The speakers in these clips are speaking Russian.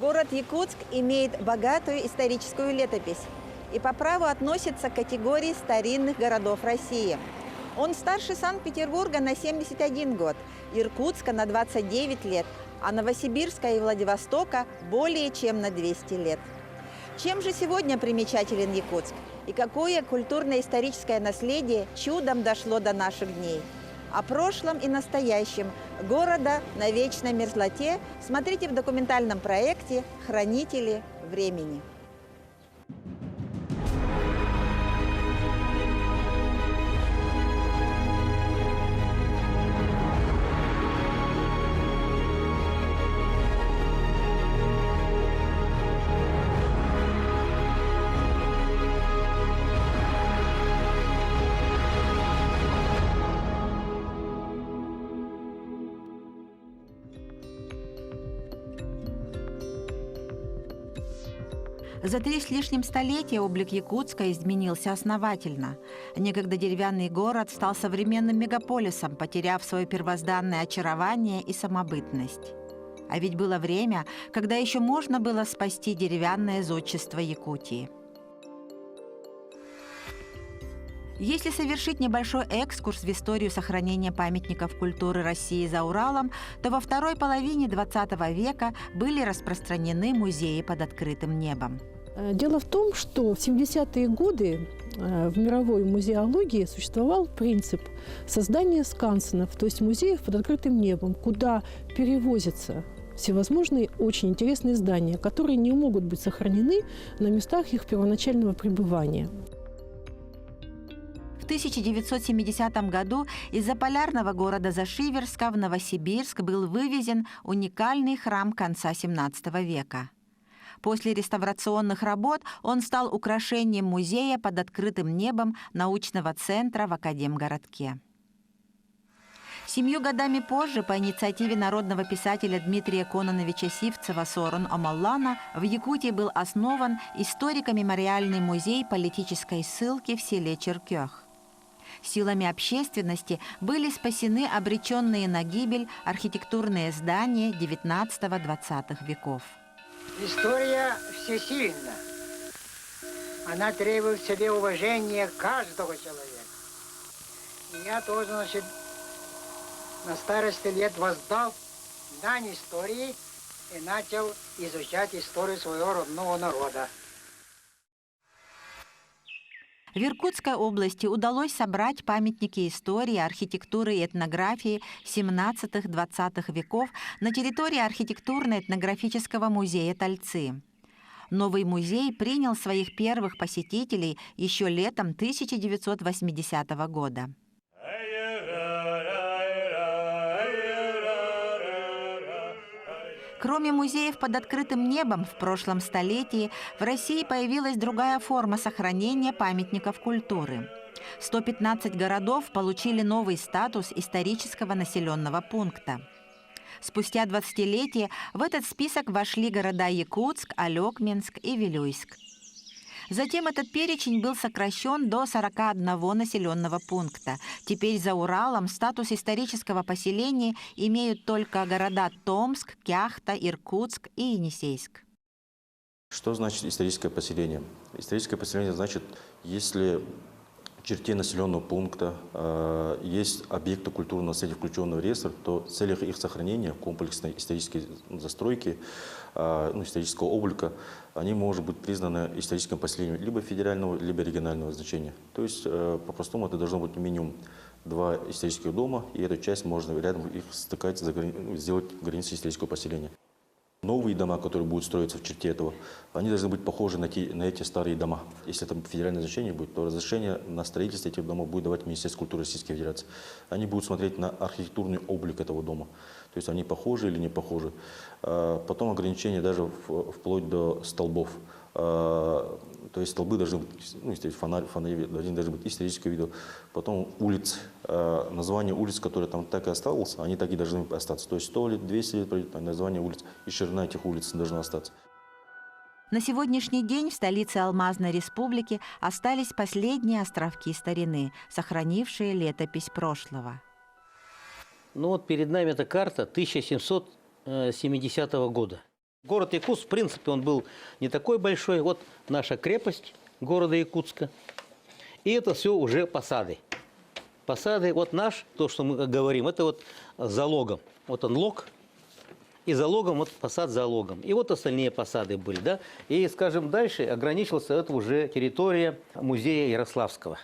Город Якутск имеет богатую историческую летопись и по праву относится к категории старинных городов России. Он старше Санкт-Петербурга на 71 год, Иркутска на 29 лет, а Новосибирска и Владивостока более чем на 200 лет. Чем же сегодня примечателен Якутск? И какое культурно-историческое наследие чудом дошло до наших дней? О прошлом и настоящем города на вечной мерзлоте смотрите в документальном проекте «Хранители времени». За 3 с лишним столетия облик Якутска изменился основательно. Некогда деревянный город стал современным мегаполисом, потеряв свое первозданное очарование и самобытность. А ведь было время, когда еще можно было спасти деревянное зодчество Якутии. Если совершить небольшой экскурс в историю сохранения памятников культуры России за Уралом, то во второй половине XX века были распространены музеи под открытым небом. Дело в том, что в 70-е годы в мировой музеологии существовал принцип создания скансенов, то есть музеев под открытым небом, куда перевозятся всевозможные очень интересные здания, которые не могут быть сохранены на местах их первоначального пребывания. В 1970 году из заполярного города Зашиверска в Новосибирск был вывезен уникальный храм конца XVII века. После реставрационных работ он стал украшением музея под открытым небом научного центра в Академгородке. 7 годами позже, по инициативе народного писателя Дмитрия Кононовича Сивцева Сорон Омаллана, в Якутии был основан историко-мемориальный музей политической ссылки в селе Черкёх. Силами общественности были спасены обреченные на гибель архитектурные здания XIX-XX веков. История всесильна. Она требует в себе уважения каждого человека. И я тоже, на старости лет воздал дань истории и начал изучать историю своего родного народа. В Иркутской области удалось собрать памятники истории, архитектуры и этнографии XVII-XX веков на территории архитектурно-этнографического музея Тальцы. Новый музей принял своих первых посетителей еще летом 1980 года. Кроме музеев под открытым небом, в прошлом столетии в России появилась другая форма сохранения памятников культуры. 115 городов получили новый статус исторического населенного пункта. Спустя 20-летие в этот список вошли города Якутск, Алекминск и Вилюйск. Затем этот перечень был сокращен до 41 населенного пункта. Теперь за Уралом статус исторического поселения имеют только города Томск, Кяхта, Иркутск и Енисейск. Что значит историческое поселение? Историческое поселение значит, если в черте населенного пункта есть объекты культурного наследия, включенные в реестр, то в целях их сохранения, комплексной исторической застройки, исторического облика, они могут быть признаны историческим поселением либо федерального, либо регионального значения. То есть, по-простому, это должно быть минимум 2 исторических дома, и эту часть можно рядом их стыкать, сделать границей исторического поселения. Новые дома, которые будут строиться в черте этого, они должны быть похожи на эти старые дома. Если это федеральное значение будет, то разрешение на строительство этих домов будет давать Министерство культуры Российской Федерации. Они будут смотреть на архитектурный облик этого дома. То есть они похожи или не похожи. Потом ограничения даже вплоть до столбов. То есть столбы должны быть, фонари должны быть исторического вида. Потом улиц, название улиц, которые там так и осталось, они так и должны остаться. То есть 100 лет, 200 лет пройдет, название улиц и ширина этих улиц должна остаться. На сегодняшний день в столице Алмазной республики остались последние островки старины, сохранившие летопись прошлого. Ну вот перед нами эта карта 1770 года. Город Якутск, в принципе, он был не такой большой. Вот наша крепость города Якутска. И это все уже посады. Посады, вот наш, то, что мы говорим, это вот за логом. Вот он лог, и за логом, вот посад за логом. И вот остальные посады были, да. И, скажем, дальше ограничился это уже территория музея Ярославского.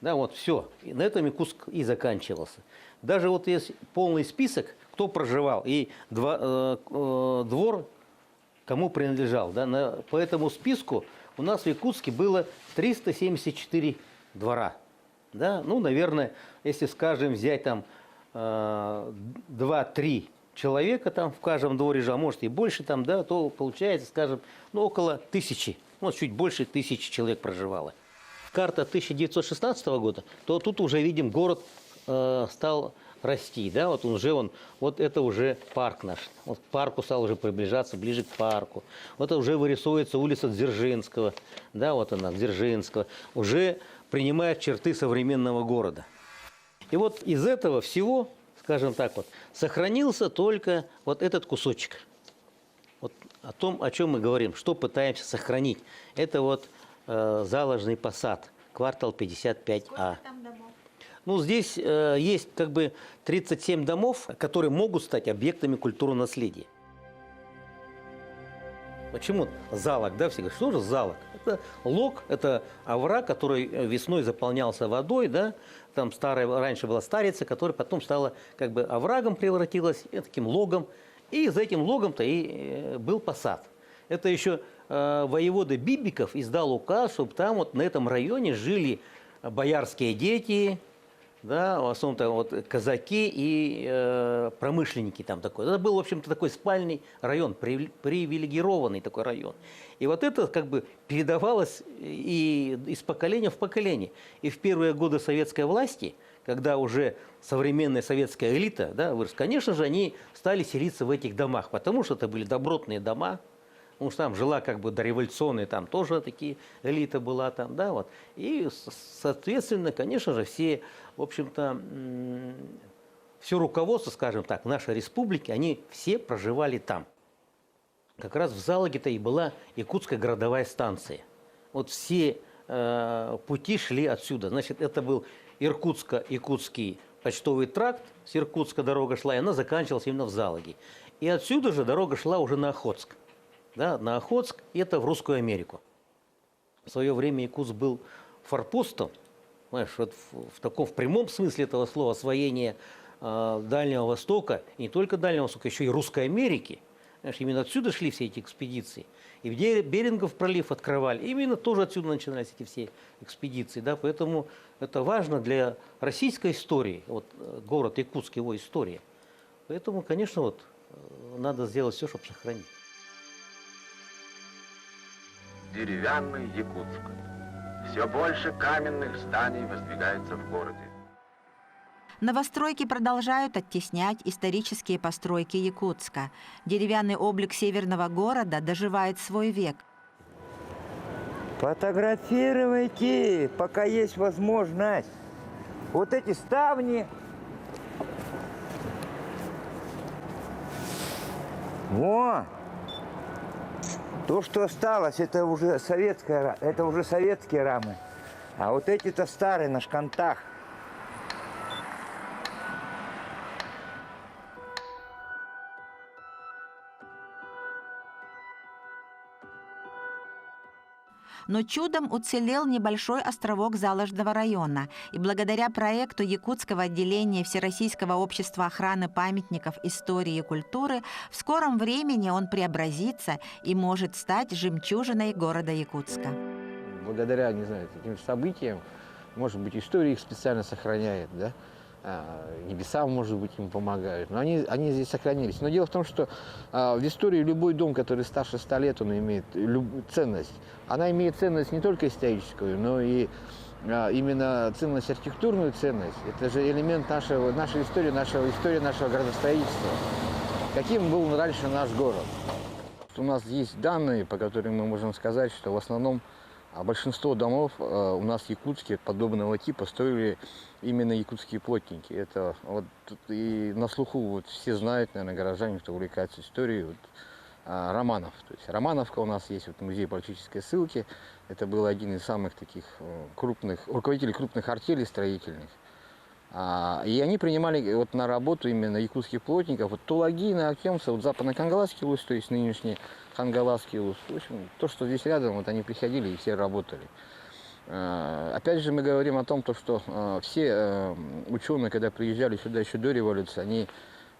Да, вот все. И на этом Якутск и заканчивался. Даже вот есть полный список, кто проживал, и двор кому принадлежал. Да? По этому списку у нас в Якутске было 374 двора. Да? Ну, наверное, если, скажем, взять там 2-3 человека там в каждом дворе, а может и больше там, да, то получается, скажем, ну, около 1000, ну, чуть больше 1000 человек проживало. Карта 1916 года, то тут уже видим, город стал расти, да, вот он уже, вот это уже парк наш, вот к парку стал уже приближаться, ближе к парку, вот уже вырисовывается улица Дзержинского, да, вот она, Дзержинского, уже принимает черты современного города. И вот из этого всего, скажем так вот, сохранился только вот этот кусочек. Вот о том, о чем мы говорим, что пытаемся сохранить, это вот Заложный посад, квартал 55А. Сколько там домов? Ну, здесь есть как бы 37 домов, которые могут стать объектами культурного наследия. Почему залог, да, все говорят, что же залог? Это лог, это овраг, который весной заполнялся водой, да, там раньше была старица, которая потом стала как бы оврагом превратилась, таким логом, и за этим логом-то и был посад. Это еще воевода Бибиков издал указ, чтобы там вот на этом районе жили боярские дети, да, в основном-то вот казаки и промышленники там такой. Это был, в общем-то, такой спальный район, привилегированный такой район. И вот это как бы передавалось и из поколения в поколение. И в первые годы советской власти, когда уже современная советская элита, да, выросла, конечно же, они стали селиться в этих домах, потому что это были добротные дома. Потому что там жила как бы дореволюционная, там тоже такие элита была там, да, вот. И, соответственно, конечно же, все, в общем-то, все руководство, скажем так, нашей республики, они все проживали там. Как раз в Залоге-то и была Якутская городовая станция. Вот все пути шли отсюда. Значит, это был Иркутско-Якутский почтовый тракт, с Иркутска дорога шла, и она заканчивалась именно в Залоге. И отсюда же дорога шла уже на Охотск. Да, на Охотск, и это в Русскую Америку. В свое время Якутск был форпостом, понимаешь, вот в прямом смысле этого слова, освоение Дальнего Востока, и не только Дальнего Востока, еще и Русской Америки. Понимаешь, именно отсюда шли все эти экспедиции. И где Берингов пролив открывали, именно тоже отсюда начинались эти все экспедиции. Да? Поэтому это важно для российской истории, вот, город Якутск, его история. Поэтому, конечно, вот, надо сделать все, чтобы сохранить. Деревянный Якутск. Все больше каменных зданий воздвигается в городе. Новостройки продолжают оттеснять исторические постройки Якутска. Деревянный облик северного города доживает свой век. Фотографируйте, пока есть возможность. Вот эти ставни. Во! То, что осталось, это уже советские рамы. А вот эти-то старые на шкантах. Но чудом уцелел небольшой островок Заложного района, и благодаря проекту Якутского отделения Всероссийского общества охраны памятников истории и культуры в скором времени он преобразится и может стать жемчужиной города Якутска. Благодаря, не знаю, таким событиям, может быть, история их специально сохраняет, да? Небеса, может быть, им помогают. Но они здесь сохранились. Но дело в том, что в истории любой дом, который старше 100 лет, он имеет ценность. Она имеет ценность не только историческую, но и именно ценность, архитектурную ценность. Это же элемент нашей истории нашего градостроительства. Каким был раньше наш город? У нас есть данные, по которым мы можем сказать, что в основном большинство домов у нас в Якутске подобного типа строили именно якутские плотники. Это вот и на слуху вот все знают, наверное, горожане, кто увлекается историей. Вот, Романов. То есть Романовка у нас есть, вот музей политической ссылки. Это был один из самых таких крупных, руководителей крупных артелей строительных. И они принимали вот на работу именно якутских плотников. Вот Тулагин, Акемса, вот Западно-Кангаласский улус, то есть нынешний Хангаласский улус. В общем, то, что здесь рядом, вот они приходили и все работали. Опять же, мы говорим о том, что все ученые, когда приезжали сюда еще до революции, они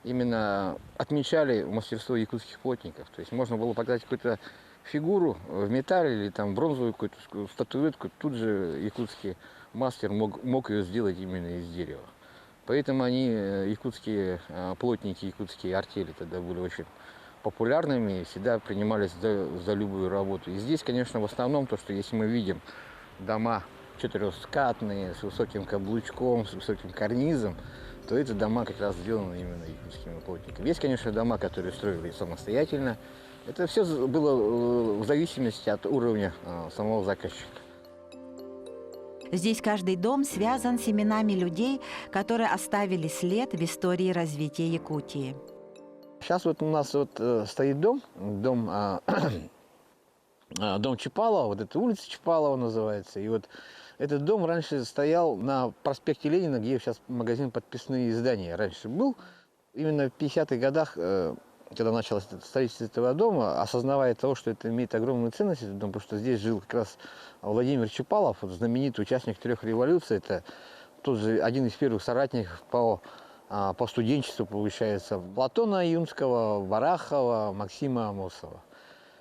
именно отмечали мастерство якутских плотников. То есть можно было показать какую-то фигуру в металле или там бронзовую какую-то статуэтку, тут же якутский мастер мог ее сделать именно из дерева. Поэтому они, якутские плотники, якутские артели тогда были очень популярными и всегда принимались за любую работу. И здесь, конечно, в основном то, что если мы видим дома четырехскатные, с высоким каблучком, с высоким карнизом, то эти дома как раз сделаны именно якутскими плотниками. Есть, конечно, дома, которые строили самостоятельно. Это все было в зависимости от уровня самого заказчика. Здесь каждый дом связан с именами людей, которые оставили след в истории развития Якутии. Сейчас вот у нас вот стоит дом Чапалова, вот эта улица Чапалова называется. И вот этот дом раньше стоял на проспекте Ленина, где сейчас магазин «Подписные издания» раньше был. Именно в 50-х годах, когда началось строительство этого дома, осознавая того, что это имеет огромную ценность, этот дом, потому что здесь жил как раз Владимир Чапалов, вот знаменитый участник 3 революций, это тот же один из первых соратников по студенчеству, получается, Платона Юнского, Варахова, Максима Амосова.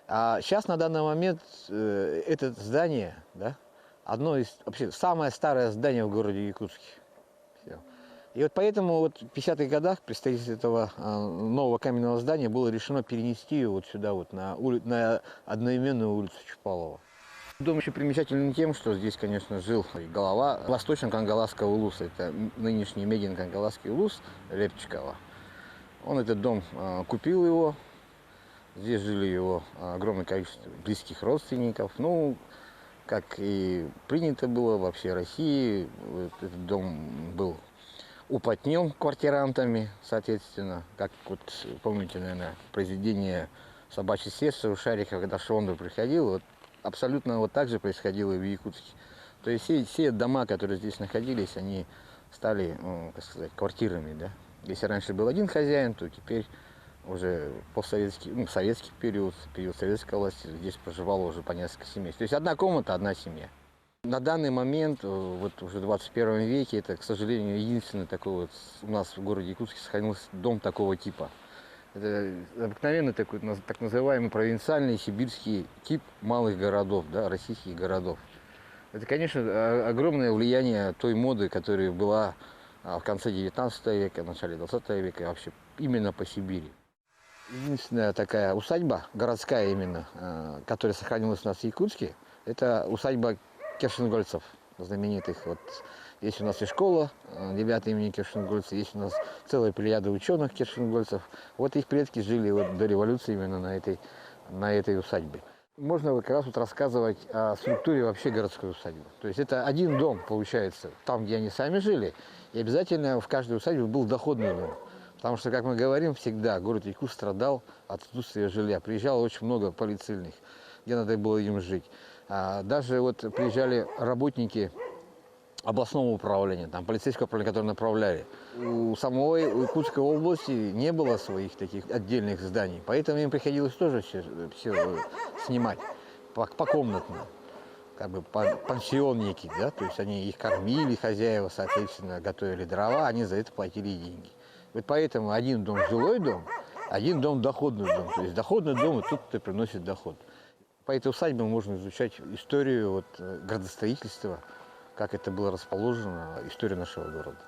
А сейчас на данный момент это здание, да, одно из, вообще, самое старое здание в городе Якутске. Все. И вот поэтому вот в 50-х годах при строительстве этого нового каменного здания было решено перенести его вот сюда, вот, на одноименную улицу Чапалова. Дом еще примечателен тем, что здесь, конечно, жил глава Восточно-Кангаласского улуса. Это нынешний Медино-Кангаласский улус Лепчикова. Он этот дом купил его. Здесь жили его огромное количество близких родственников. Ну, как и принято было во всей России, вот этот дом был уплотнен квартирантами, соответственно. Как вот помните, наверное, произведение «Собачье сердце» у Шарикова, когда Шондор приходил, вот абсолютно вот так же происходило и в Якутске. То есть все дома, которые здесь находились, они стали, как сказать, квартирами, да. Если раньше был один хозяин, то теперь уже постсоветский, советский период советской власти, здесь проживало уже по несколько семей. То есть одна комната, одна семья. На данный момент, вот уже в 21 веке, это, к сожалению, единственный такой вот у нас в городе Якутске сохранился дом такого типа. Это обыкновенный такой, так называемый провинциальный сибирский тип малых городов, да, российских городов. Это, конечно, огромное влияние той моды, которая была в конце 19 века, в начале 20 века, и вообще именно по Сибири. Единственная такая усадьба, городская именно, которая сохранилась у нас в Якутске, это усадьба Кершенгольцев, знаменитых. Вот есть у нас и школа 9 имени Кершенгольца, есть у нас целая плеяда ученых Кершенгольцев. Вот их предки жили вот до революции именно на этой усадьбе. Можно как раз вот рассказывать о структуре вообще городской усадьбы. То есть это один дом, получается, там, где они сами жили, и обязательно в каждой усадьбе был доходный дом. Потому что, как мы говорим, всегда город Якутск страдал от отсутствия жилья. Приезжало очень много полицейных, где надо было им жить. Даже вот приезжали работники областного управления, там полицейского управления, которые направляли. У самой Якутской области не было своих таких отдельных зданий, поэтому им приходилось тоже все снимать покомнатно, как бы пансион некий, да, то есть они их кормили, хозяева, соответственно, готовили дрова, они за это платили деньги. Вот поэтому один дом жилой дом, один дом доходный дом, то есть доходный дом и тот, кто приносит доход. По этой усадьбе можно изучать историю вот, градостроительства, как это было расположено, историю нашего города.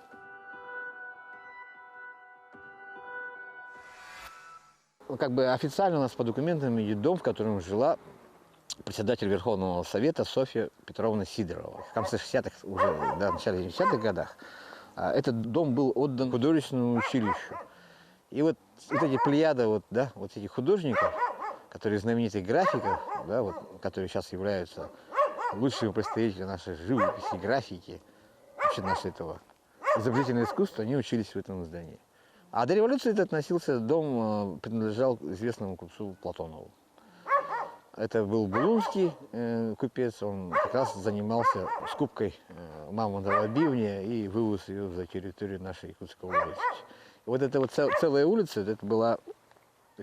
Как бы официально у нас по документам идет дом, в котором жила председатель Верховного Совета Софья Петровна Сидорова. В конце 60-х, уже в начале 70-х годах, этот дом был отдан художественному училищу. И вот эти плеяды вот этих художников, которые знаменитых графиков, да, вот, которые сейчас являются лучшими представителями нашей живописи, графики, вообще нашего этого изобразительного искусства, они учились в этом здании. А до революции это относился, дом принадлежал известному купцу Платонову. Это был булунский купец, он как раз занимался скупкой мамонтового бивня и вывоз ее за территорию нашей Якутской области. И вот эта вот целая улица, это была,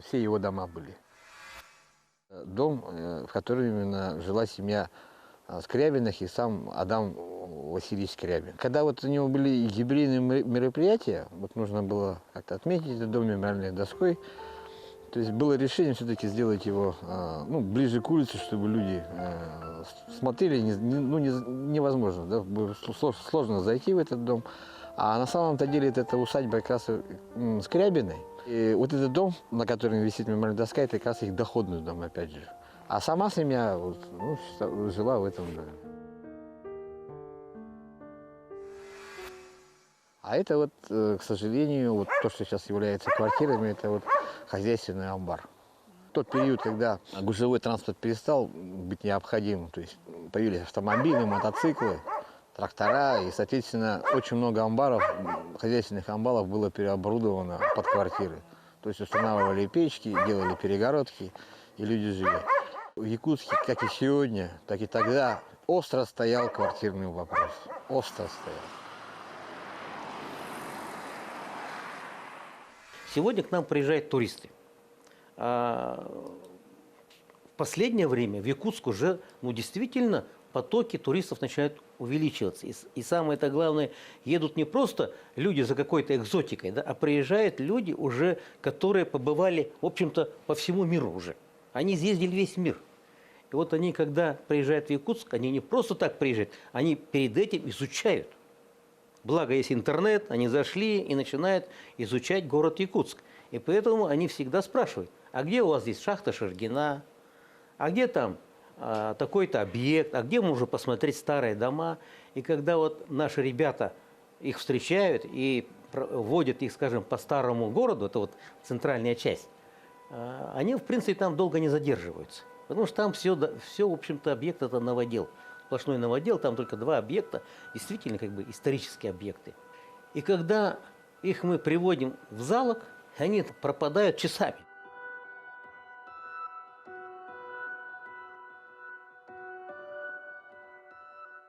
все его дома были. Дом, в котором именно жила семья Скрябиных и сам Адам Васильевич Скрябин. Когда вот у него были юбилейные мероприятия, вот нужно было как-то отметить этот дом мемориальной доской, то есть было решение все-таки сделать его ближе к улице, чтобы люди смотрели, невозможно, да, было сложно зайти в этот дом. А на самом-то деле это усадьба как раз Скрябиной. И вот этот дом, на котором висит мемориальная доска, это как раз их доходный дом, опять же. А сама семья жила в этом доме. А это вот, к сожалению, вот то, что сейчас является квартирами, это вот хозяйственный амбар. В тот период, когда гужевой транспорт перестал быть необходимым, то есть появились автомобили, мотоциклы, трактора, и, соответственно, очень много амбаров, хозяйственных амбаров было переоборудовано под квартиры. То есть устанавливали печки, делали перегородки, и люди жили. В Якутске, как и сегодня, так и тогда, остро стоял квартирный вопрос. Остро стоял. Сегодня к нам приезжают туристы. В последнее время в Якутск уже, действительно, потоки туристов начинают увеличиваться. И самое-то главное, едут не просто люди за какой-то экзотикой, да, а приезжают люди уже, которые побывали, в общем-то, по всему миру уже. Они съездили весь мир. И вот они, когда приезжают в Якутск, они не просто так приезжают, они перед этим изучают. Благо, есть интернет, они зашли и начинают изучать город Якутск. И поэтому они всегда спрашивают, а где у вас здесь шахта Шаргина, а где там такой-то объект, а где можно посмотреть старые дома. И когда вот наши ребята их встречают и водят их, скажем, по старому городу, это вот центральная часть, они, в принципе, там долго не задерживаются. Потому что там все в общем-то, объект это новодел. Сплошной новодел, там только 2 объекта, действительно, как бы исторические объекты. И когда их мы приводим в Залог, они пропадают часами.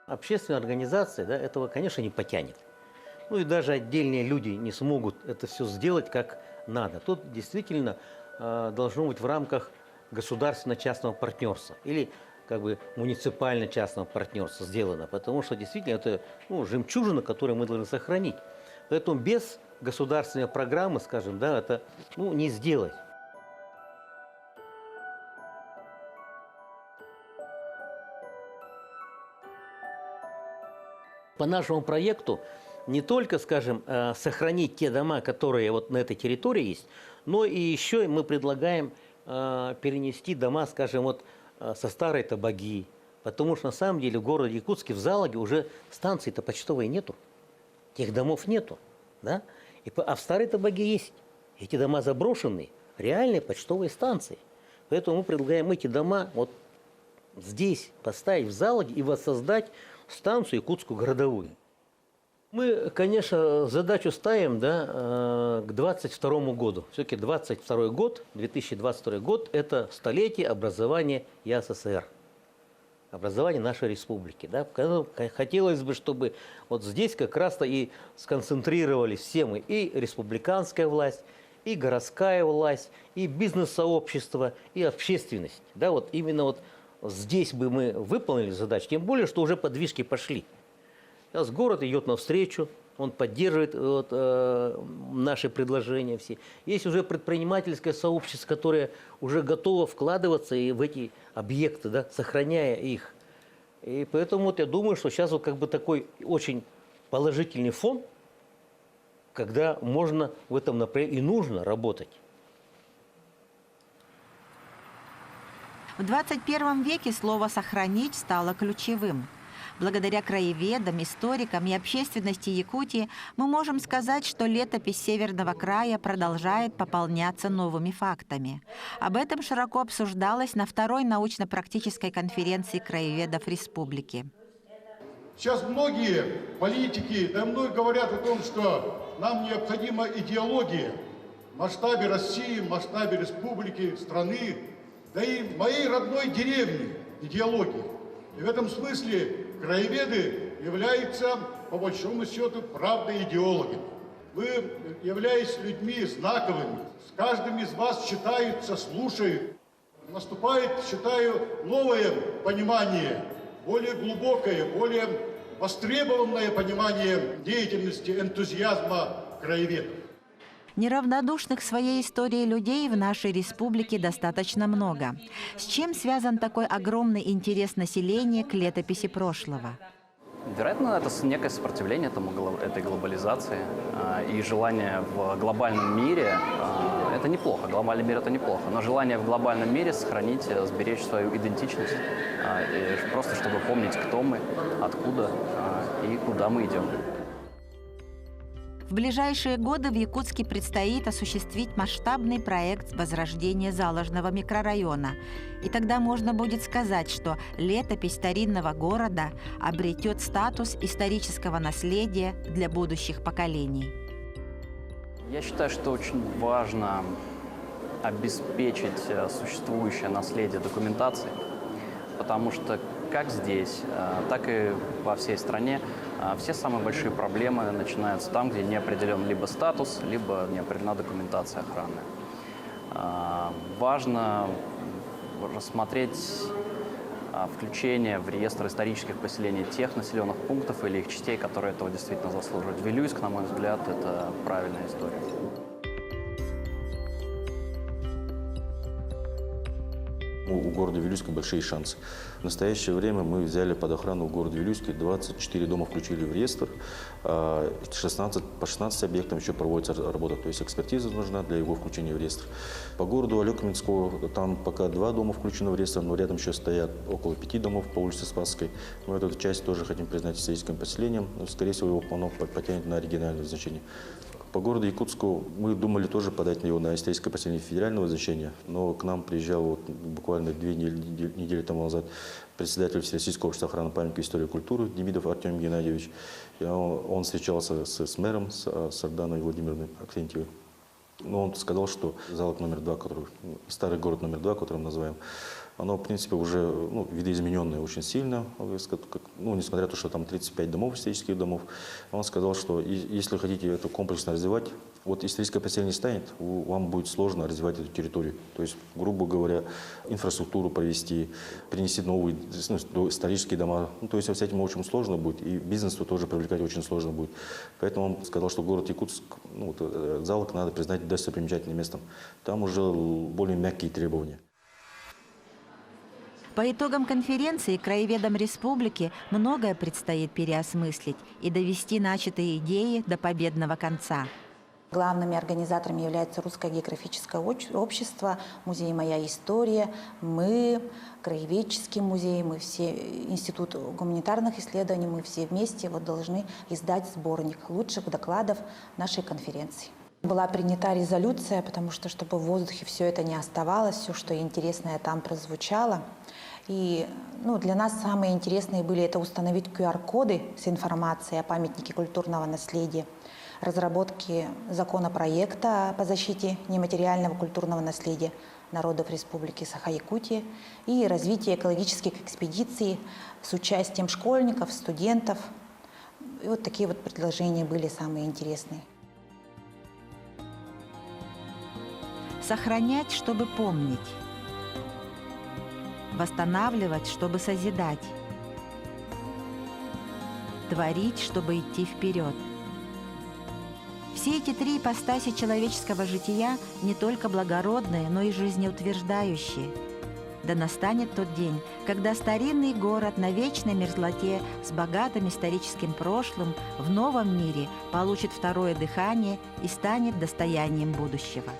Общественная организация, да, этого, конечно, не потянет. И даже отдельные люди не смогут это все сделать как надо. Тут действительно должно быть в рамках государственно-частного партнерства или как бы муниципально-частного партнерства сделано, потому что действительно это жемчужина, которую мы должны сохранить. Поэтому без государственной программы, скажем, да, это не сделать. По нашему проекту не только, скажем, сохранить те дома, которые вот на этой территории есть, но и еще мы предлагаем перенести дома, скажем, вот со Старой Табаги, потому что на самом деле в городе Якутске, в Залоге уже станции-то почтовой нету, тех домов нету, да? А в Старой Табаге есть эти дома заброшенные, реальные почтовые станции. Поэтому мы предлагаем эти дома вот здесь поставить в Залоге и воссоздать станцию Якутскую городовую. Мы, конечно, задачу ставим, да, к 2022 году. Все-таки 2022 год, 2022 год – это столетие образования ЯССР, образования нашей республики. Да. Хотелось бы, чтобы вот здесь как раз-то и сконцентрировались все мы, и республиканская власть, и городская власть, и бизнес-сообщество, и общественность. Да, вот именно вот здесь бы мы выполнили задачу, тем более, что уже подвижки пошли. Сейчас город идет навстречу, он поддерживает наши предложения все. Есть уже предпринимательское сообщество, которое уже готово вкладываться и в эти объекты, да, сохраняя их. И поэтому вот я думаю, что сейчас вот как бы такой очень положительный фон, когда можно в этом направлении и нужно работать. В 21 веке слово «сохранить» стало ключевым. Благодаря краеведам, историкам и общественности Якутии мы можем сказать, что летопись Северного края продолжает пополняться новыми фактами. Об этом широко обсуждалось на 2-й научно-практической конференции краеведов республики. Сейчас многие политики, многие говорят о том, что нам необходима идеология в масштабе России, в масштабе республики, страны, да и моей родной деревни идеология. И в этом смысле краеведы являются, по большому счету, правда идеологами. Вы являетесь людьми знаковыми. С каждым из вас читаются, слушают. Наступает, считаю, новое понимание, более глубокое, более востребованное понимание деятельности, энтузиазма краеведов. Неравнодушных к своей истории людей в нашей республике достаточно много. С чем связан такой огромный интерес населения к летописи прошлого? Вероятно, это некое сопротивление этой глобализации и желание в глобальном мире. Это неплохо, глобальный мир – это неплохо, но желание в глобальном мире сохранить, сберечь свою идентичность, просто чтобы помнить, кто мы, откуда и куда мы идем. В ближайшие годы в Якутске предстоит осуществить масштабный проект возрождения Заложного микрорайона. И тогда можно будет сказать, что летопись старинного города обретет статус исторического наследия для будущих поколений. Я считаю, что очень важно обеспечить существующее наследие документацией, потому что как здесь, так и во всей стране все самые большие проблемы начинаются там, где не определен либо статус, либо не определена документация охраны. Важно рассмотреть включение в реестр исторических поселений тех населенных пунктов или их частей, которые этого действительно заслуживают. Вилюйск, на мой взгляд, это правильная история. У города Вилюйска большие шансы. В настоящее время мы взяли под охрану в городе Вилюйске 24 дома включили в реестр, по 16 объектам еще проводится работа, то есть экспертиза нужна для его включения в реестр. По городу Алекминского там пока 2 дома включено в реестр, но рядом еще стоят около 5 домов по улице Спасской. Мы эту часть тоже хотим признать историческим поселением, но, скорее всего, его полно потянет на региональное значение. По городу Якутску мы думали тоже подать его на историческое поселение федерального значения, но к нам приезжал буквально 2 недели тому назад председатель Всероссийского общества охраны памятника истории и культуры Демидов Артем Геннадьевич. И он встречался с мэром, с Сарданой Владимировной Аксентьевой. Но он сказал, что залог номер 2, старый город номер 2, который мы называем, оно, в принципе, уже видоизмененное очень сильно, несмотря на то, что там 35 домов, исторических домов. Он сказал, что если хотите это комплексно развивать, вот историческое поселение станет, вам будет сложно развивать эту территорию. То есть, грубо говоря, инфраструктуру провести, принести новые исторические дома. То есть, с этим очень сложно будет, и бизнесу тоже привлекать очень сложно будет. Поэтому он сказал, что город Якутск, залог надо признать достопримечательным местом. Там уже более мягкие требования. По итогам конференции краеведам республики многое предстоит переосмыслить и довести начатые идеи до победного конца. Главными организаторами является Русское географическое общество, музей «Моя история», мы, Краеведческий музей, мы все, Институт гуманитарных исследований, мы все вместе должны издать сборник лучших докладов нашей конференции. Была принята резолюция, потому что, чтобы в воздухе все это не оставалось, все, что интересное там прозвучало. И для нас самые интересные были это установить QR-коды с информацией о памятнике культурного наследия, разработки законопроекта по защите нематериального культурного наследия народов Республики Саха-Якутия и развитие экологических экспедиций с участием школьников, студентов. И вот такие вот предложения были самые интересные. Сохранять, чтобы помнить. Восстанавливать, чтобы созидать. Творить, чтобы идти вперед. Все эти 3 ипостаси человеческого жития не только благородные, но и жизнеутверждающие. Да настанет тот день, когда старинный город на вечной мерзлоте с богатым историческим прошлым в новом мире получит второе дыхание и станет достоянием будущего.